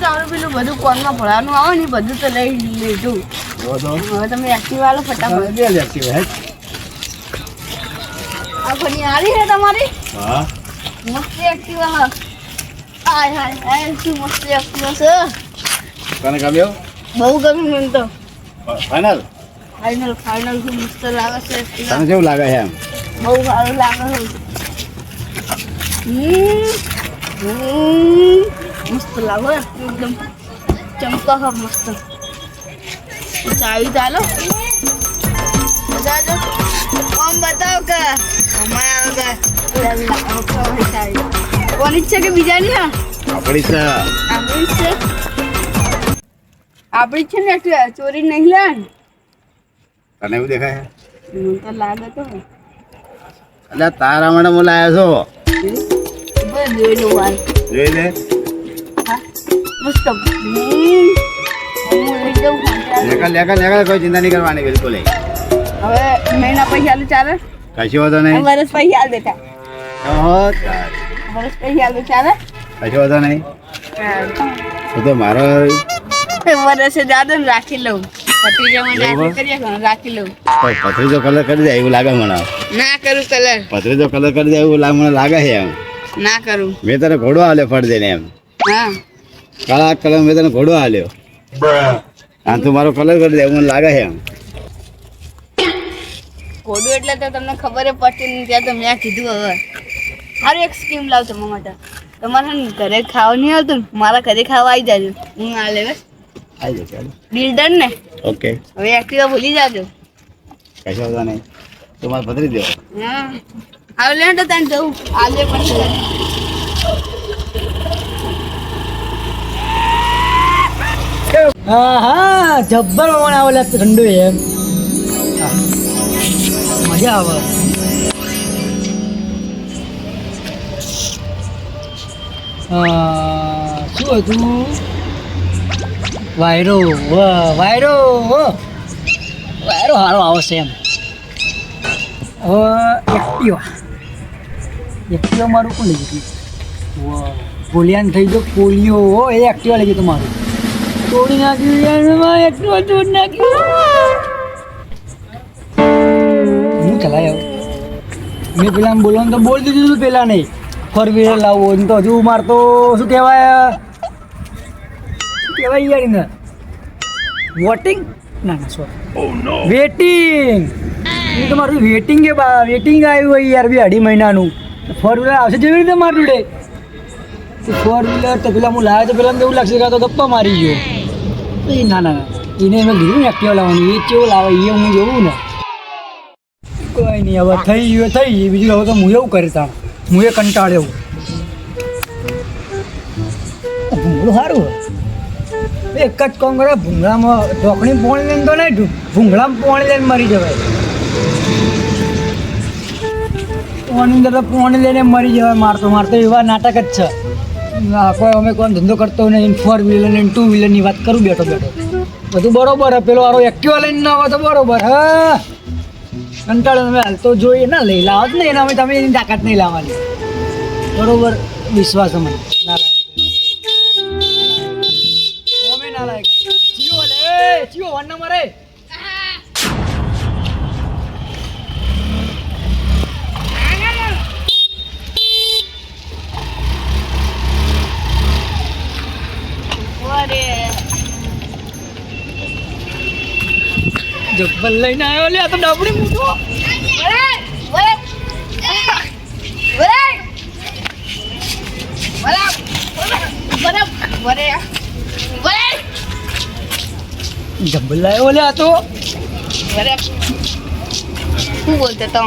તારું પેલું બધું કોનમાં ભરવાનું આવે ને બધું તો લઈ લીધું. હવે તમે એક્ટિવા આલો ફટાફટ. આ ઘણી હારી છે તમારી. હા મસ્ત એક્ટિવા. હાય શું મસ્ત એક્ટિવા છે. તને ગમ્યો? બહુ ગમ્યું મને તો. ફાઇનલ શું મસ્ત લાગે છે એક્ટિવા. તને કેવું લાગે છે એમ? બહુ સારું લાગે છે. મસ્ત લાગે એકદમ ચમકાહ મસ્ત. ચાવી ચાલો બતાવજો. આમ બતાવો કે અમારા ચાવી કોની છે કે બીજાની? હા આપણી છે. આપણી છે ને એટલે ચોરી નહીં લે. તને એવું દેખાય? મને તો લાગે તો એટલે તારા માટે હું લાવ્યો બસ જોઈ લો ભાઈ. છો જોઈ લે. હા મસ્ત. હું લઈ જાઉં. લેકર કોઈ ચિંતા નહીં કરવાની બિલકુલ. હવે મહિના પૈસા આલું ચાલે? કશું વાંધો નહીં. વર્ષ પૈસા આલ દેતા. વર્ષ પૈસા આલું ચાલે? કશું વાંધો નહીં. તો મારો વર્ષે જાદો ને રાખી લઉં. રાખી લઉં. પથરીજો કલર કરી દે એવું લાગે મને. ના કરું કલર. પથરીજો કલર કરી દે એવું મને લાગે છે એમ. ના કરું. મેં તને ઘોડો આલ્યો ફળ દઈને એમ. હા કાળા કલર મેં તને ઘોડો આલ્યો. આ તું મારો કલર કરી દે એવું મને લાગે છે એમ. ઘોડું એટલે તો તમને ખબર પડતી નહીં. ત્યાં તો મેં કીધું હવે સારું એક સ્કીમ લાવ તમારા માટે. તમારે ઘરે ખાવા નહીં આવતું ને મારા ઘરે ખાવા આવી જાજો. હું આ લેવે આવી જશે. ડીલ ડન ને? ઓકે હવે એક્ટિવા ભૂલી જાજો. કશો વાંધો નહીં. તું મારે પથરી દો. હા આવે લે તો તને જવું આજે પછી. હા જબ્બર પવન આવેલા ઠંડુ એમ મજા આવે. શું હતું? વાયરો વાયરો સારો આવશે એમ. હવે એક્ટિવા મારું કોણ લઈ ગયું? પોલિયાન થઈ ગયો પોલિયો. એ એક્ટિવા લઈ ગયું તમારું. તોડી નાખ્યું એક્ટિવા તોડી નાખ્યું. હું ચલાય મેં પેલા બોલવાનું તો બોલી દીધું હતું પેલા નહીં. ફોર વ્હીલર લાવવો તો હજુ મારતો શું કહેવાય યાર ને વોટિંગ ના સોરી વેટિંગ. એ તો મારું વેટિંગ કે વેટિંગ આવ્યું હોય યાર 2.5 મહિનાનું. ફોર વ્હીલર આવશે જેવી રીતે મારું ડે. ફોર વ્હીલર તો પેલા હું લાવ્યો તો પેલા એવું લાગશે કે તો ગપ્પા મારી ગયો. ના એને મેં કીધું ને એક્ટિવા લાવવાનું. એ કેવું લાવે એ હું જોઉં ને. કોઈ નહીં હવે થઈ ગયું બીજું. હવે તો હું એવું કરતા હું એ કંટાળ્યો. ભૂંગળું સારું એક જ કામ કરે. ભૂંગળામાં ઢોકણી પોણી લઈને તો નહીં ભૂંગળામાં પોણી લઈને મરી જવાય. પોણી અંદર તો પોણી લઈને મરી જવાય. મારતો એવા નાટક જ છે. કોઈ અમે કોઈ ધંધો કરતો નહીં. 4 વ્હીલર ને 2 વ્હીલરની વાત કરું બેઠો બધું બરોબર. પેલો વાળો એક્ટિવા લઈને ના આવે તો બરોબર. હા કંટાળો તમે હાલ તો જોઈએ ના લઈ લાવો જ નહીં. અમે તમે એની તાકાત નહીં લાવવાની. બરોબર વિશ્વાસ અમે ના લાગે જીઓ 1 નંબર હે. જબ્બર લઈને આવ્યો લે. આ તો ડબડી મૂકો. જબ્બર લાવ્યો લે. આ તો શું બોલતો તો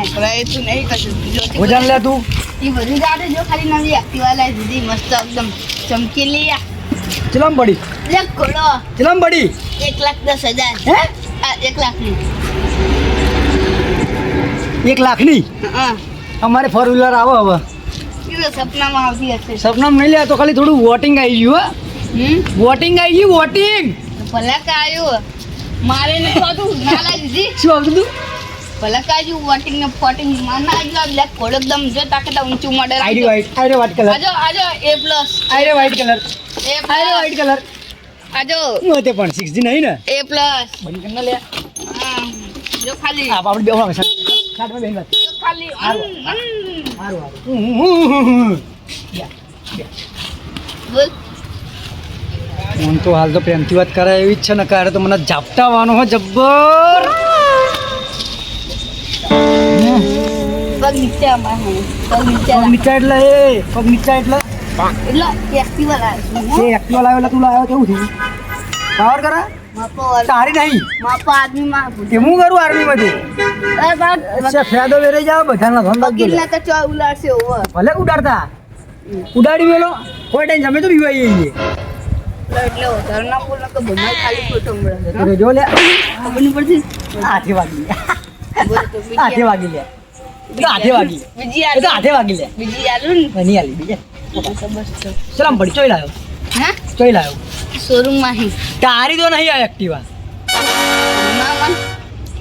તું નહીં કશું ભોજન લે તું. એ બધું જાડે જો ખાલી નવી એક્ટિવા લાવી દીધી મસ્ત એકદમ ચમકીલી. ચલામ પડી લે ઘોડો ચલામ પડી 1,10,000. હે 1 લાખની. 1 લાખની? હા અમારે 4 વ્હીલર આવે હવે. એ તો સપનામાં આવતી હશે. સપનામાં નહીં લે. તો ખાલી થોડું વોટિંગ આવી ગયું. વોટિંગ આવી ગયું વોટિંગ. ભલે કે આવ્યું મારે નથી હોતું ના લાવી દીધી. શું આવતું તું? ભલા કાજુ વોટિંગ ને ફોટિંગ માના આજુ આ બ્લેક ઘોડો એકદમ જો તાકતા ઊંચું મોડેલ આઈડી વ્હાઈટ કલર આજો આજો A+ Aire white colour Aire A+ white colour આજો હું તે પણ 6G નહીં ને A+ બંધ કર ના લે હા, જો ખાલી આપણે બેહવા સાઠમાં બેન વાત જો ખાલી હારું બોલ હું તો હાલ તો પ્રેમથી વાત કરે એવી જ છે ને કારે તો મને ઝાપટાવાનો હો જબ્બર પગ નીચે અમાર પગ નીચે પગ નીચા એટલે પગ નીચા એટલે એટલે એક્ટિવા લાવ્યો એ એક્ટિવા લાવ્યો તું લાવ્યો કેવું થયું પાવર કરા માપો તારી નહીં માપો આદમી માં કે હું કરું આર્મીમાંથી અરે બાપ અચ્છા ફેદો વેરે જાવ બધાના ધંધા વકીલના તો ચો ઉલાડશે ઓવર ભલે ઉડાડતા ઉડાડી મેલો કોઈ ટાઈમ જમે તો બીવાઈ જઈએ એટલે વધારે ના બોલ તો ભમાઈ ખાલી ફોટો મળે તો જો લે ખબર નહીં પડતી હાથે વાગી બોલ તો હાથે વાગી લે તો હાથે વાગી બીજી એ તો હાથે વાગી લે બીજી આલું ને નહીં આલી બીજે બસ તો ચલ આમ પડી ચોઈ લાવ્યો હા ચોઈ લાવ્યો શોરૂમ માં હી તારી તો નહીં આ એક્ટિવા ના મન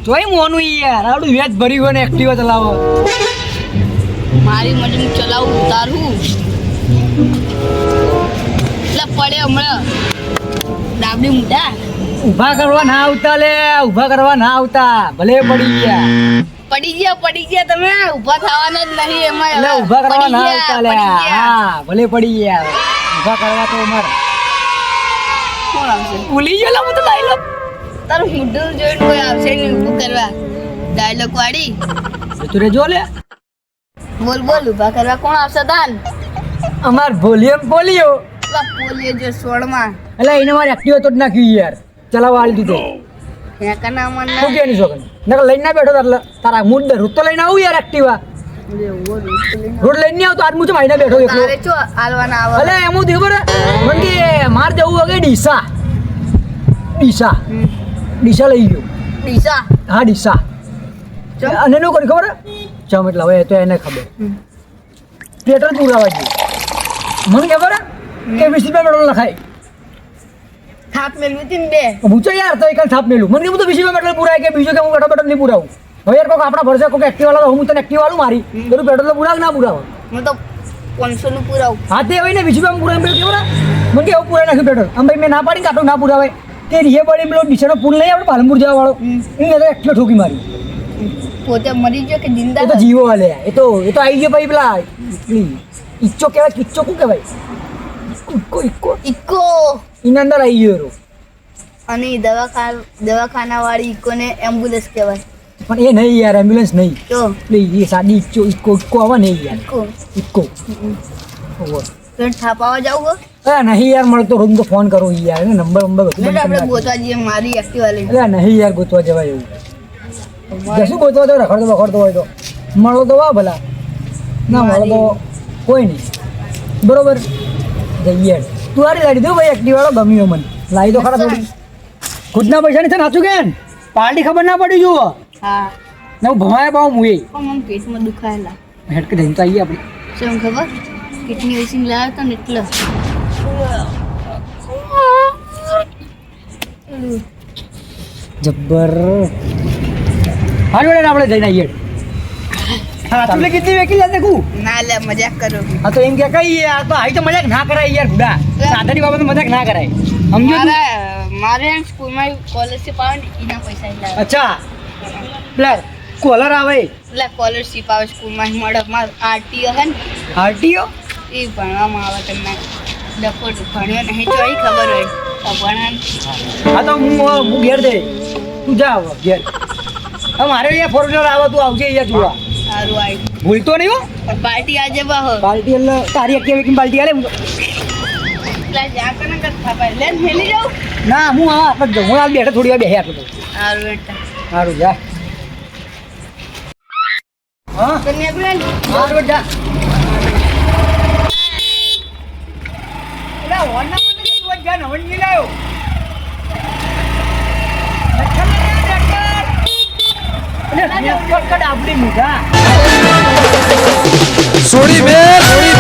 જોઈ મોનું યાર આવડું વેચ ભર્યું હોય ને એક્ટિવા ચલાવો મારી મજૂર ચલાવું ઉતારું એટલે પડે હમણાં ડાબડી મુઢા ઊભા કરવા ના આવતા લે ઊભા કરવા ના આવતા ભલે પડી ગયા પડી ગયા તમે ઊભા થવાના જ નહીં એમાં એટલે હવે. ઊભા કરવા પડી ના ગયા, આવતા લે પડી ગયા. હા ભલે પડી ગયા ઊભા કરવા તો અમાર કોણ આવશે ભૂલી ગયેલા હું તો ડાયલોગ તારું મુઢું જોઈને કોઈ આવશે નહીં ઊભું કરવા ડાયલોગ વાળી તું રે જો લે બોલ બોલ ઊભા કરવા કોણ આવશે તાન અમાર વોલ્યુમ બોલ્યો પેલા પોલીએ જો સોળમાં એટલે એને મારે એક્ટિવા તો જ નાખ્યું યાર ચલાવવા આલી દીધો હેકાના મન શું કે નહીં છોકરી નકર લઈને ના બેઠો તાર તારા મૂડ ને રોજ તો લઈને આવું યાર એક્ટિવા રોડ લઈને નહીં આવતો આજ મુજબ આઈને બેઠો એકલો તારે ચો આલવાના આવે અલે એમ થયું ખબર મને કે માર જવું વગે ડીસા ડીસા ડીસા લઈ ગયો ડીસા હા ડીસા ચમ? અને એનું કોઈ ખબર ચમ એટલે હવે એ તો એને ખબર પેટ્રોલ પુરાવા ગયું મને ખબર કે 20 રૂપિયા પેટ્રોલ લખાય થાપ મેલવી હતી ને બે પૂછો યાર તો એક થાપ મેલું મને કે હું તો 20 રૂપિયા પેટ્રોલ પુરાય કે બીજું કે હું બેઠો બેઠો નહીં પુરાવું હવે યાર કોઈક આપણા ભરસે કોઈક એક્ટિવા વાળો હું તને એક્ટિવા વાળું મારી બધું પેટ્રોલ તો પુરાવ ના પુરાવ હું તો 500 નું પુરાવું હા તે હવે ને 20 રૂપિયા પુરાવ પેલું કેવું મને કે એવું પુરાઈ નાખ્યું પેટ્રોલ આમ ભાઈ મેં ના પાડી કાઢો ના પુરાવે તે રીએ પડી પેલો ડીસાનો પુલ નહીં આપણે પાલનપુર જવા વાળો એને તો એક્ટિવા ઠોકી મારી પોતે મરી ગયો કે એ જિંદા તો જીવો હાલે એ તો આવી ગયો ભાઈ પેલા ઈચ્ચો કહેવાય કિચ્ચો શું કહેવાય ઇક્કો ઇકો એના અંદર આવી ગયો એરો. અને દવાખાના વાળી ઇકોને એમ્બ્યુલન્સ કહેવાય પણ એ નહીં યાર એમ્બ્યુલન્સ નહીં તો એટલે એ સાદી ઇક્કો આવે નહીં યાર ઇકો ઇક્કો તો થાપાવા જાવ નહીં યાર મળતો રોજ તો ફોન કરો યાર એને નંબર બધું બંધ કરી આપણે નાખ્યું. ગોતવા જઈએ મારી એક્ટિવા લઈને એટલે નહીં યાર ગોતવા જવાય એવું જશું ગોતવા તો રખડતો બખડતો હોય તો મળો તો વાહ ભલા ના મળો તો કોઈ નહીં બરોબર જઈએ તું હારી લાવી દઉં ભાઈ એક્ટિવ વાળો ગમ્યો મને લાવી તો ખરા થોડી ખુદના પૈસાની છે નાચું કે પાર્ટી ખબર ના પડી જુઓ હા ને હું ભમાયા પાઉં હું એ પણ મને પેટમાં દુખાયેલા હેડકે જઈને તો આવીએ આપણે શું ખબર કિડની વેસિંગ લાવ્યો હતો ને એટલે જબ્બર હા જોડે આપણે જઈને આવીએ હા તું કેટલી વેકી લે દેખું ના લે મજાક કરો હા તો એમ કે કઈ આ તો આવી તો મજાક ના કરાય યાર બુડા સાધાની બાબત મજાક ના કરાય સમજો તું? મારે સ્કૂલમાં સ્કોલરશિપ આવે ને એના પૈસા લાવે અચ્છા પેલા કોલર આવે એટલે સ્કોલરશિપ આવે સ્કૂલમાં મળે મારું આરટીઓ હે ને આરટીઓ એ ભણવામાં આવે તમને ડફોટ ભણ્યો નહીં તો એ ખબર હોય તો ભણવાનું હા તો હું ઘેર દે તું જા હવે ઘેર હવે મારે અહીંયા ફોર વ્હીલર આવે તું આવજે અહીંયા જોવા સારું આવી ભૂલતો નહીં હો પણ પાર્ટી આજે બહુ પાર્ટી એટલે તારી એક્ટિવા વેકિંગ પાર્ટી આલે હું તો. એટલે જ્યાં કને કરતા પાય લે હેલી જાઉં ના હું હા આપણે જાઉં હું હાલ બેઠા થોડી વાર બેહે આટલું તો સારું બેટા સારું જા હા તો નીકળે ને સારું જા એલા વરના મને તું જ જા નવણી લાયો આપડી મુઢા સોડી બે સોડી